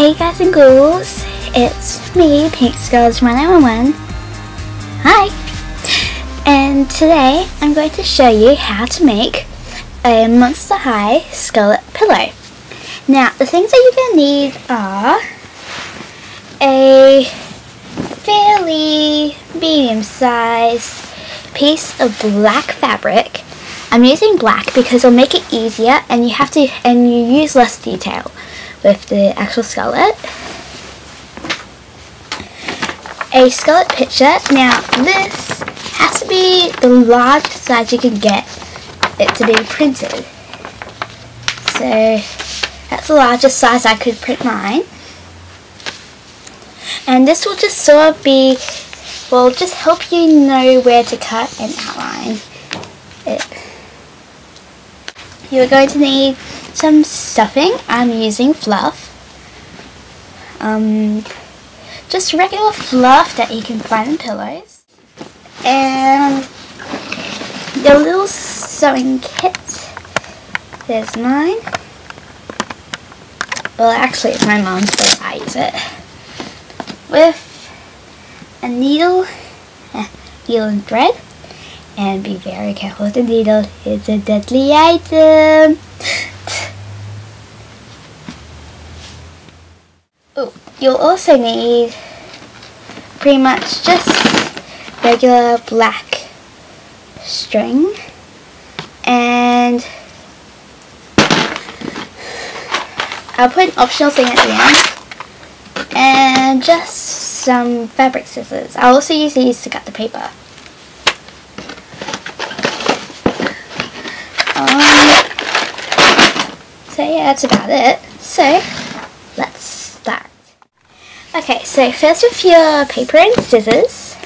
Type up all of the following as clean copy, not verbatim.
Hey guys and ghouls, it's me, Pink Skulls 111. Hi! And today I'm going to show you how to make a Monster High Skullette pillow. Now, the things that you're going to need are a fairly medium-sized piece of black fabric. I'm using black because it'll make it easier and you use less detail with the actual Skullette. A Skullette picture. Now this has to be the largest size you can get it to be printed. So that's the largest size I could print mine. And this will just sort of be, will just help you know where to cut and outline it. You're going to need some stuffing. I'm using fluff. Just regular fluff that you can find in pillows. And the little sewing kit. There's mine. Well, actually it's my mom's, so I use it. With a needle and thread. And be very careful with the needle. It's a deadly item. Oh, you'll also need pretty much just regular black string and I'll put an optional thing at the end and just some fabric scissors. I'll also use these to cut the paper. So yeah, that's about it. So let's start. Okay, so first with your paper and scissors,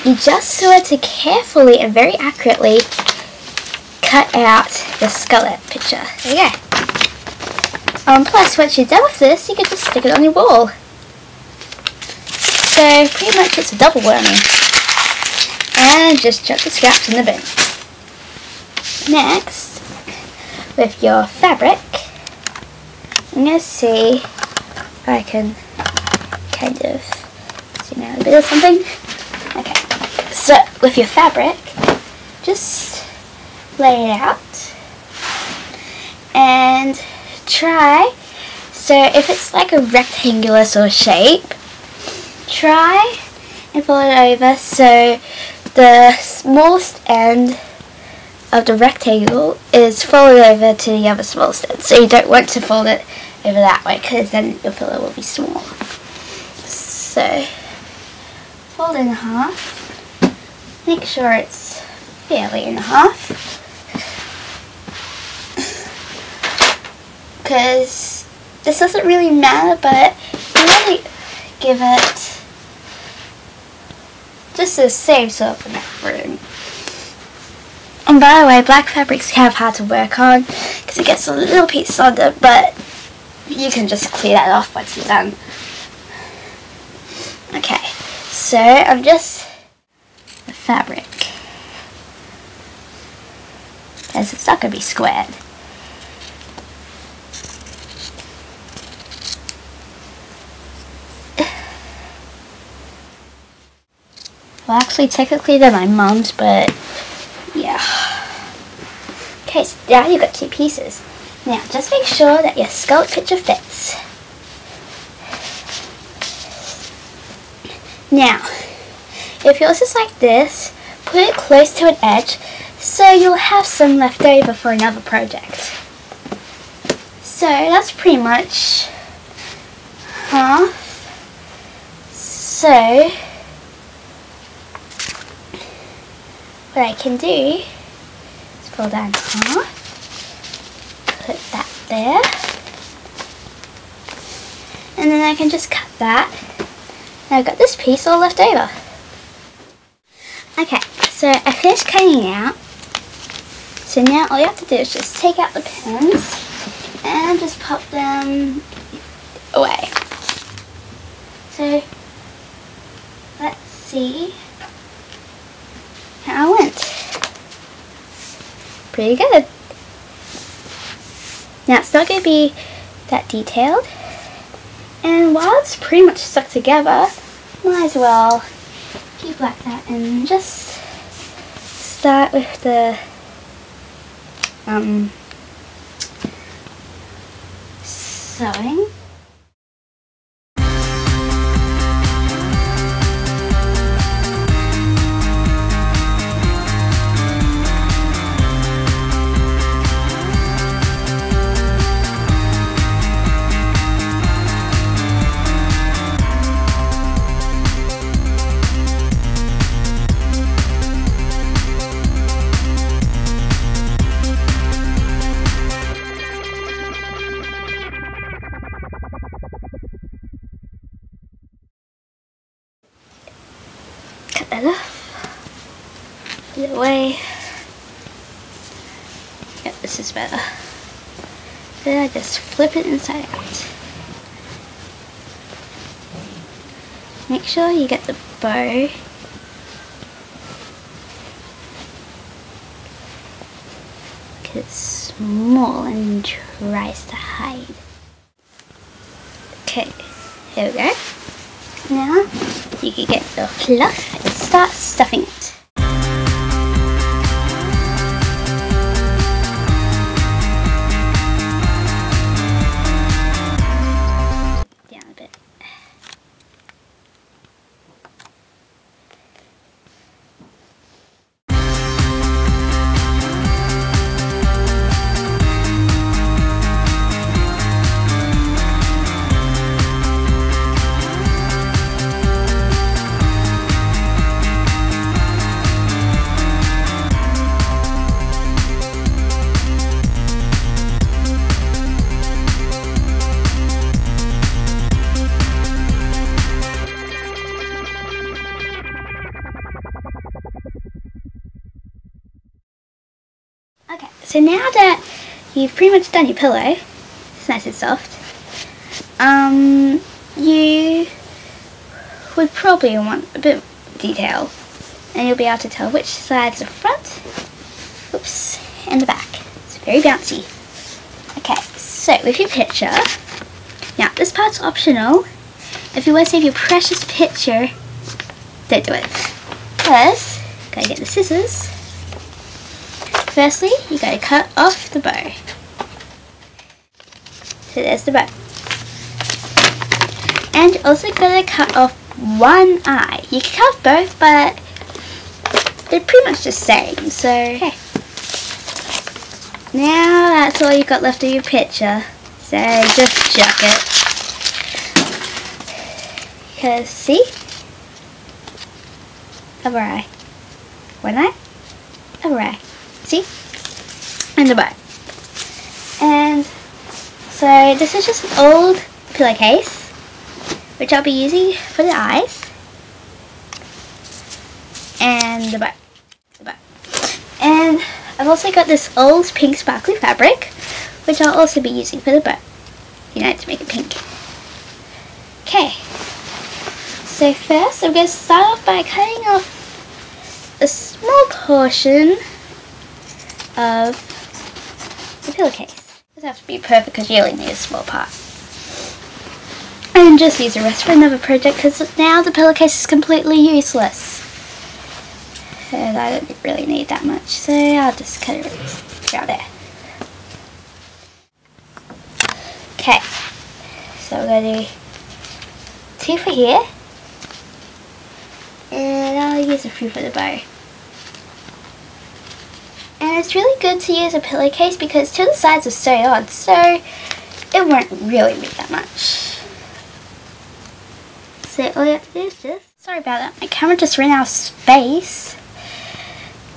you just sort to carefully and very accurately cut out the Skullette picture. There you go. Plus, once you're done with this, you can just stick it on your wall. So pretty much it's a double whammy. And just chuck the scraps in the bin. Next, with your fabric, I'm going to see if I can kind of zoom out a bit or something. Okay, so with your fabric, just lay it out and try, so if it's like a rectangular sort of shape, try and fold it over so the smallest end of the rectangle is folded over to the other smallest end. So you don't want to fold it over that way because then your pillow will be small. So fold it in half. Make sure it's fairly in half. Because this doesn't really matter, but you really give it just the same sort of enough room. And by the way, black fabric's kind of hard to work on because it gets a little piece under, but you can just clear that off once you're done. Okay, so I'm just the fabric, because it's not going to be squared. Well, actually, technically they're my mom's, but yeah. Okay, so now you've got two pieces. Now, just make sure that your Skullette picture fits. Now, if yours is like this, put it close to an edge so you'll have some left over for another project. So, that's pretty much half. So, what I can do is fold down half, put that there, and then I can just cut that. Now I've got this piece all left over. Okay, so I finished cutting it out. So now all you have to do is just take out the pins and just pop them away. So let's see how it went. Pretty good. Now it's not going to be that detailed. And while it's pretty much stuck together, might as well keep like that and just start with the sewing. Cut that off. Put it away. Yep, this is better. Then I just flip it inside out. Make sure you get the bow. Because it's small and tries to hide. Okay, here we go. Now you can get the fluff and start stuffing it. Down a bit. Okay, so now that you've pretty much done your pillow, it's nice and soft, you would probably want a bit of detail, and you'll be able to tell which side's the front, oops, and the back. It's very bouncy. Okay, so with your picture, now this part's optional. If you want to save your precious picture, don't do it. First, gotta get the scissors. Firstly, you gotta cut off the bow. So there's the bow. And also gotta cut off one eye. You can cut off both, but they're pretty much the same. So, okay. Now that's all you've got left of your picture. So just chuck it. Because, see? Other eye. One eye. Other eye. See? And the bow. And so this is just an old pillowcase, which I'll be using for the eyes. And the bow. The bow. And I've also got this old pink sparkly fabric, which I'll also be using for the bow. You know, to make it pink. Okay. So first I'm going to start off by cutting off a small portion of the pillowcase. It doesn't have to be perfect because you only need a small part. And just use the rest for another project because now the pillowcase is completely useless. And I don't really need that much, so I'll just cut it out there. Okay, so we're going to do 2 for here. And I'll use a few for the bow. And it's really good to use a pillowcase because 2 of the sides are sewed on, so it won't really make that much. So all you have to do is just... Sorry about that, my camera just ran out of space.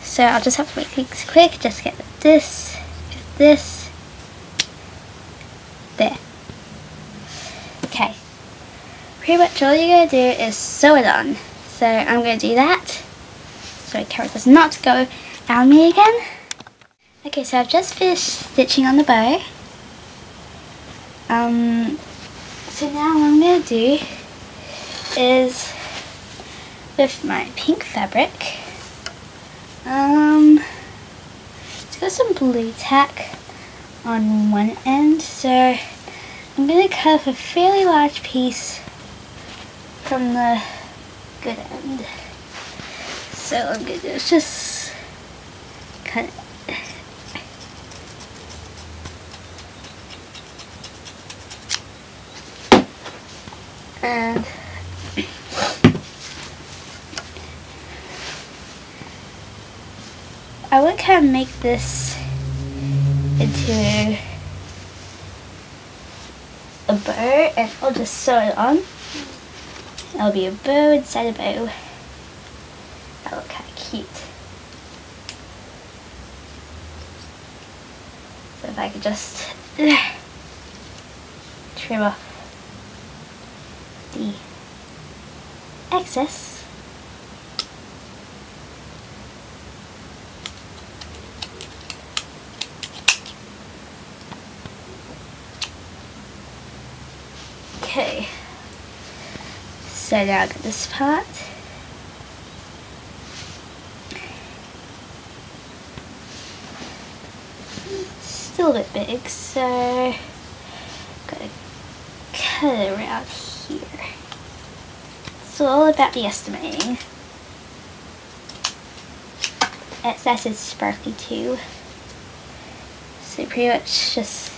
So I'll just have to make things quick. Just get this, there. Okay. Pretty much all you're going to do is sew it on. So I'm going to do that. So my camera does not go on me again. Okay, so I've just finished stitching on the bow. So now what I'm going to do is, with my pink fabric, just got some blue tack on one end. So I'm going to cut off a fairly large piece from the good end. So what I'm going to do is just cut it. And I would kind of make this into a bow, and I'll just sew it on. It'll be a bow inside a bow. That'll look kind of cute. So if I could just trim off the excess. Okay, so now I've got this part. Still a bit big, so I'm gonna cut it around here. It's all about the estimating. It's nice and sparkly too. So pretty much just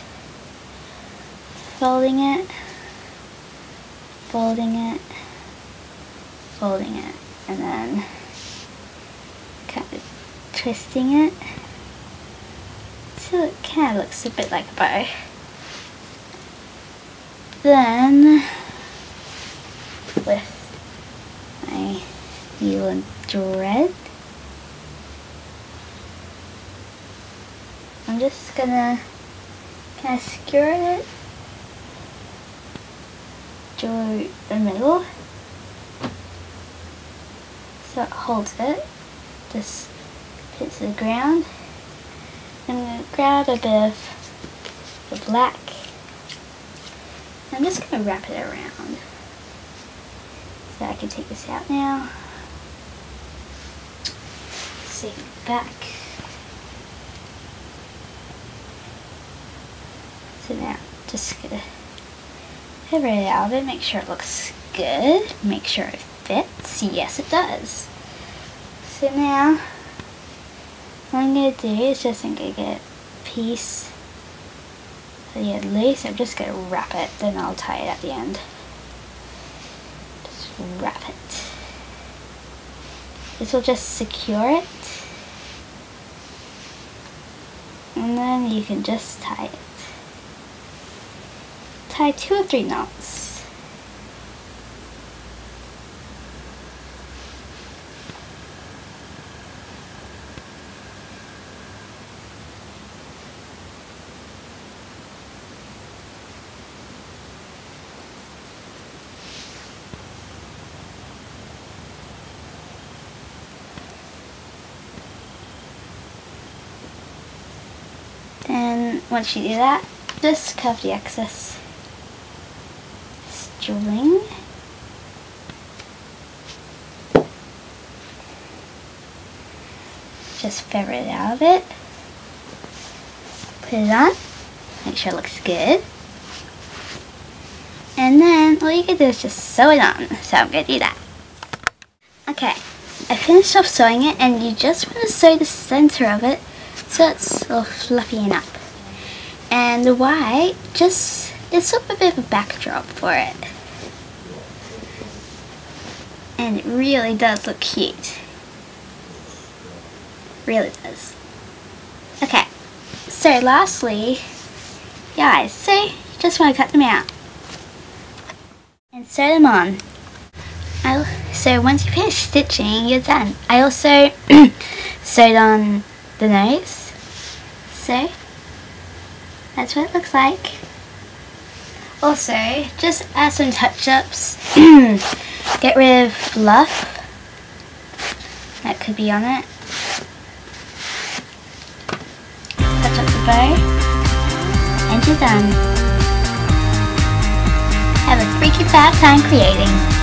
folding it, folding it, folding it, and then kind of twisting it so it kind of looks a bit like a bow. Then with my needle and thread, I'm just gonna kind of skewer it through the middle so it holds it. Just put it to the ground. I'm going to grab a bit of the black. I'm just going to wrap it around so I can take this out now. See back. So now just gonna cover it out of it, make sure it looks good, make sure it fits. Yes, it does. So now what I'm gonna do is just I'm gonna get a piece of the lace. I'm just gonna wrap it, then I'll tie it at the end. Just wrap it. This will just secure it, and then you can just tie it. Tie 2 or 3 knots. Then once you do that, just cut the excess string. Just feather it out of it. Put it on. Make sure it looks good. And then all you can do is just sew it on. So I'm going to do that. Okay, I finished off sewing it, and you just want to sew the center of it so it's all fluffy and up. And the white, just, it's sort of a bit of a backdrop for it. And it really does look cute. Really does. Okay, so lastly, guys, see, you just want to cut them out and sew them on. So once you finish stitching, you're done. I also sewed on the nose, so that's what it looks like. Also, just add some touch-ups. Get rid of fluff that could be on it. Touch up the bow, and you're done. Have a freaking fab time creating.